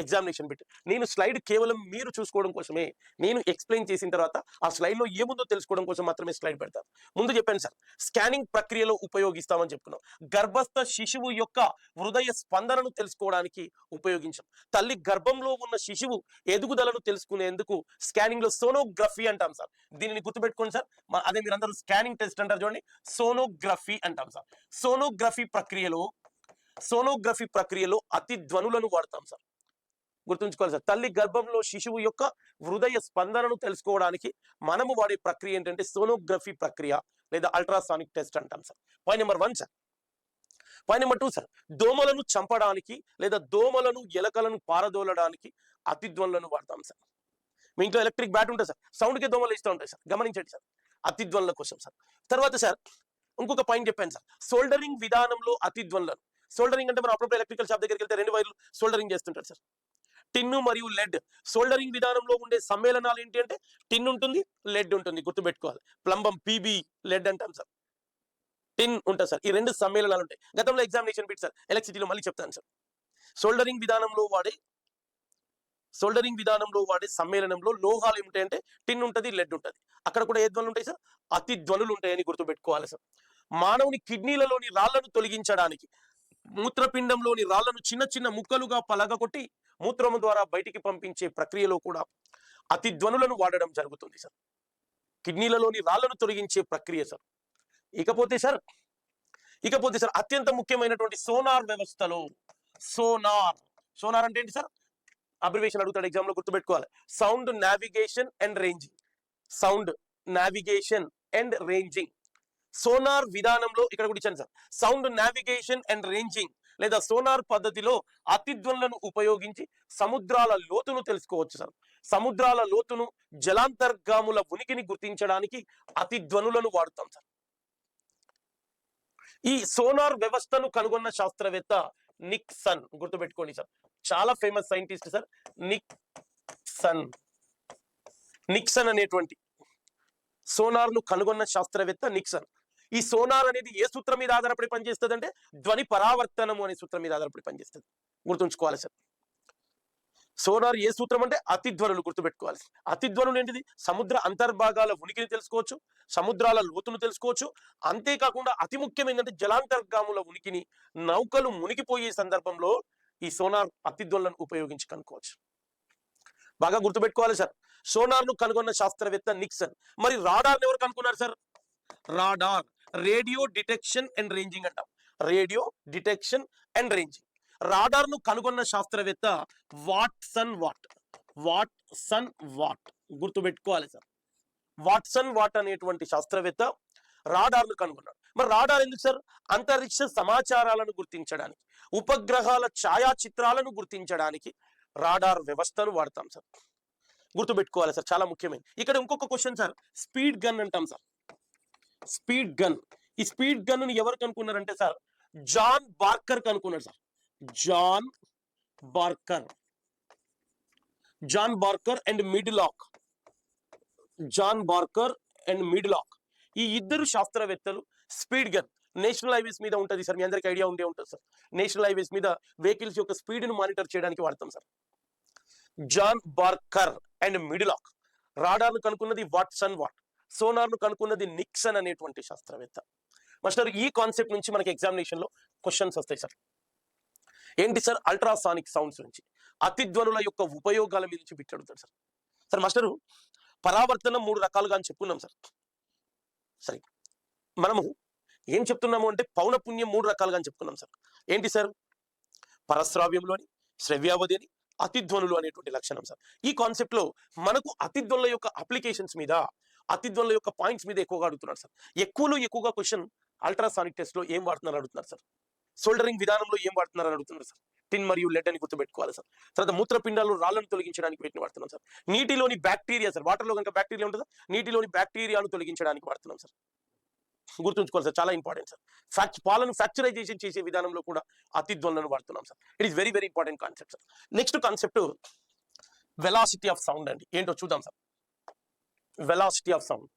Examination bit. నేను slide కేవలం మీరు చూసుకోవడం కోసమే, నేను ఎక్స్ప్లెయిన్ చేసిన తర్వాత ఆ స్లైడ్లో ఏముందో తెలుసుకోవడం కోసం మాత్రమే స్లైడ్ పెడతాను. ముందు చెప్పాను సార్, స్కానింగ్ ప్రక్రియలో ఉపయోగిస్తామని చెప్పుకున్నాం. గర్భస్థ శిశువు యొక్క హృదయ స్పందనను తెలుసుకోవడానికి ఉపయోగించాం. తల్లి గర్భంలో ఉన్న శిశువు ఎదుగుదలను తెలుసుకునేందుకు స్కానింగ్ లో సోనోగ్రఫీ అంటాం సార్. దీనిని గుర్తుపెట్టుకోండి సార్. అదే మీరు అందరూ స్కానింగ్ టెస్ట్ అంటారు చూడండి, సోనోగ్రఫీ అంటాం సార్. సోనోగ్రఫీ ప్రక్రియలో అతి ధ్వనులను వాడతాం సార్. గుర్తుంచుకోవాలి సార్. తల్లి గర్భంలో శిశువు యొక్క హృదయ స్పందనను తెలుసుకోవడానికి మనము వాడే ప్రక్రియ ఏంటంటే సోనోగ్రఫీ ప్రక్రియ లేదా అల్ట్రాసానిక్ టెస్ట్ అంటాం sir. Point number 1 sir. Point number 2 sir, దోమలను చంపడానికి లేదా దోమలను ఎలకలను పారదోలడానికి అతిధ్వనులను వాడతాం సార్. మీ ఇంట్లో ఎలక్ట్రిక్ బ్యాట్ ఉంటుంది సార్, సౌండ్కి దోమలు ఇస్తూ ఉంటాయి సార్, గమనించండి సార్. అతిధ్వనుల కోసం సార్. తర్వాత సార్ ఇంకొక పాయింట్ చెప్పాను సార్, సోల్డరింగ్ విధానంలో అతిధ్వనులను. సోల్డరింగ్ అంటే మనం అప్పుడప్పుడు ఎలక్ట్రికల్ షాప్ దగ్గరికి వెళ్తే 2 వైర్లు సోల్డరింగ్ చేస్తుంటారు సార్. టిన్ను మరియు లెడ్ సోల్డరింగ్ విధానంలో ఉండే సమ్మేళనాలు ఏంటి అంటే టిన్ ఉంటుంది, లెడ్ ఉంటుంది. గుర్తుపెట్టుకోవాలి. ప్లంబం పీబీ లెడ్ అంటాం సార్, టిన్ ఉంటుంది సార్. ఈ 2 సమ్మేళనాలు ఉంటాయి. గతంలో ఎగ్జామినేషన్ బిట్ సార్, ఎలక్ట్రిసిటీలో మళ్ళీ చెప్తాను సార్. సోల్డరింగ్ విధానంలో వాడే సమ్మేళనంలో లోహాలు ఏమిటాయంటే టిన్ ఉంటుంది, లెడ్ ఉంటుంది. అక్కడ కూడా ఏ ధ్వనులు ఉంటాయి సార్? అతి ధ్వనులు ఉంటాయని గుర్తుపెట్టుకోవాలి సార్. మానవుని కిడ్నీలలోని రాళ్లను తొలగించడానికి మూత్రపిండంలోని రాళ్లను చిన్న చిన్న ముక్కలుగా పలగకొట్టి మూత్రము ద్వారా బయటికి పంపించే ప్రక్రియలో కూడా అతి ధ్వనులను వాడడం జరుగుతుంది సార్. కిడ్నీలలోని రాళ్లను తొలగించే ప్రక్రియ సార్. ఇకపోతే సార్ అత్యంత ముఖ్యమైనటువంటి సోనార్ వ్యవస్థలో సోనార్ అంటే ఏంటి సార్? అబ్రివేషన్ అడుగుతాడు ఎగ్జామ్ లో, గుర్తుపెట్టుకోవాలి. Sound navigation and ranging. Sonar విధానంలో ఇక్కడ కూడా ఇచ్చాను sir. Sound navigation and ranging లేదా సోనార్ పద్ధతిలో అతిధ్వనులను ఉపయోగించి సముద్రాల లోతును తెలుసుకోవచ్చు సార్. సముద్రాల లోతును, జలాంతర్గాముల ఉనికిని గుర్తించడానికి అతిధ్వనులను వాడుతాం సార్. ఈ సోనార్ వ్యవస్థను కనుగొన్న శాస్త్రవేత్త నిక్సన్. గుర్తుపెట్టుకోండి సార్, చాలా ఫేమస్ సైంటిస్ట్ సార్ నిక్సన్ అనేటువంటి సోనార్ ను కనుగొన్న శాస్త్రవేత్త నిక్సన్. ఈ సోనార్ అనేది ఏ సూత్రం మీద ఆధారపడి పనిచేస్తుంది అంటే ధ్వని పరావర్తనము అనే సూత్రం మీద ఆధారపడి పనిచేస్తుంది. గుర్తుంచుకోవాలి సార్. సోనార్ ఏ సూత్రం అంటే అతిధ్వనులు. గుర్తుపెట్టుకోవాలి. అతిధ్వనులు ఏంటిది? సముద్ర అంతర్భాగాల ఉనికిని తెలుసుకోవచ్చు, సముద్రాల లోతును తెలుసుకోవచ్చు. అంతేకాకుండా అతి ముఖ్యమైనది జలాంతర్గాముల ఉనికిని, నౌకలు మునిగిపోయే సందర్భంలో ఈ సోనార్ అతిధ్వనులను ఉపయోగించి కనుక్కోవచ్చు. బాగా గుర్తుపెట్టుకోవాలి సార్. సోనార్ ను కనుగొన్న శాస్త్రవేత్త నిక్సన్. మరి రాడార్ ఎవరు కనుక్కున్నారు sir? Radar radio detection and ranging అంటాం. Radio detection and ranging. Radar ను కనుగొన్న శాస్త్రవేత్త వాట్సన్ వాట్. గుర్తుపెట్టుకోవాలి సార్. వాట్సన్ వాట్ అనేటువంటి శాస్త్రవేత్త రాడార్ ను కనుగొన్నాడు. మరి రాడార్ ఎందుకు సార్? అంతరిక్ష సమాచారాలను గుర్తించడానికి, ఉపగ్రహాల ఛాయాచిత్రాలను గుర్తించడానికి రాడార్ వ్యవస్థను వాడతాం సార్. గుర్తుపెట్టుకోవాలి సార్, చాలా ముఖ్యమైనది. ఇక్కడ ఇంకొక క్వశ్చన్ సార్, స్పీడ్ గన్ అంటాం సార్. Speed gun. ఈ స్పీడ్ గన్ ను ఎవరు కనుక్కున్నారంటే సార్ జాన్ బార్కర్ కనుక్కున్నాడు sir. John Barker and Midlock. ఈ ఇద్దరు శాస్త్రవేత్తలు స్పీడ్ గన్ నేషనల్ హైవేస్ మీద ఉంటుంది సార్. మీ అందరికి ఐడియా ఉంటుంది సార్. నేషనల్ హైవేస్ మీద వెహికల్స్ యొక్క స్పీడ్ ను మానిటర్ చేయడానికి వాడతాం sir. John Barker and Midlock. Radar ను కనుక్కున్నది వాట్సన్ వాట్. సోనార్ ను కనుక్కున్నది నిక్సన్ అనేటువంటి శాస్త్రవేత్త. మాస్టర్, ఈ కాన్సెప్ట్ నుంచి మనకి ఎగ్జామినేషన్ లో క్వశ్చన్స్ వస్తాయి సార్. ఏంటి సార్? అల్ట్రాసానిక్ సౌండ్స్ నుంచి, అతిధ్వనుల యొక్క ఉపయోగాల మీద నుంచి బిట్ అడుగుతాడు సార్. సార్ మాస్టరు, పరావర్తనం 3 రకాలుగా అని చెప్పుకున్నాం సార్. సరే, మనము ఏం చెప్తున్నాము అంటే పౌనపుణ్యం 3 రకాలుగా అని చెప్పుకున్నాం సార్. ఏంటి సార్? పరశ్రావ్యంలోని, శ్రవ్యావధి అని, అతిధ్వనులు అనేటువంటి లక్షణం సార్. ఈ కాన్సెప్ట్ లో మనకు అతిధ్వనుల యొక్క అప్లికేషన్స్ మీద, అతిధ్వనుల యొక్క పాయింట్స్ మీద ఎక్కువగా అడుగుతున్నారు సార్. ఎక్కువగా క్వశ్చన్ అల్ట్రాసానిక్ టెస్ట్ లో ఏం వాడుతున్నారు అడుగుతున్నారు సార్. సోల్డరింగ్ విధానంలో ఏం వాడుతున్నారు అడుగుతున్నారు సార్. టిన్ మరియు లెడ్ అని గుర్తుపెట్టుకోవాలి సార్. తర్వాత మూత్రపిండాల్లో రాళ్లను తొలగించడానికి వీటిని వాడుతున్నాం సార్. నీటిలోని బ్యాక్టీరియా సార్, వాటర్ లో కనుక బ్యాక్టీరియా ఉంటుందా, నీటిలోని బ్యాక్టీరియాను తొలగించడానికి వాడుతున్నాం సార్. గుర్తుంచుకోవాలి సార్, చాలా ఇంపార్టెంట్ సార్. పాలను ఫ్రాక్చరైజేషన్ చేసే విధానంలో కూడా అతిధ్వనులను వాడుతున్నాం sir. It is very very important concept sir. Next concept velocity of sound అండి. ఏంటో చూద్దాం సార్. Velocity of sound.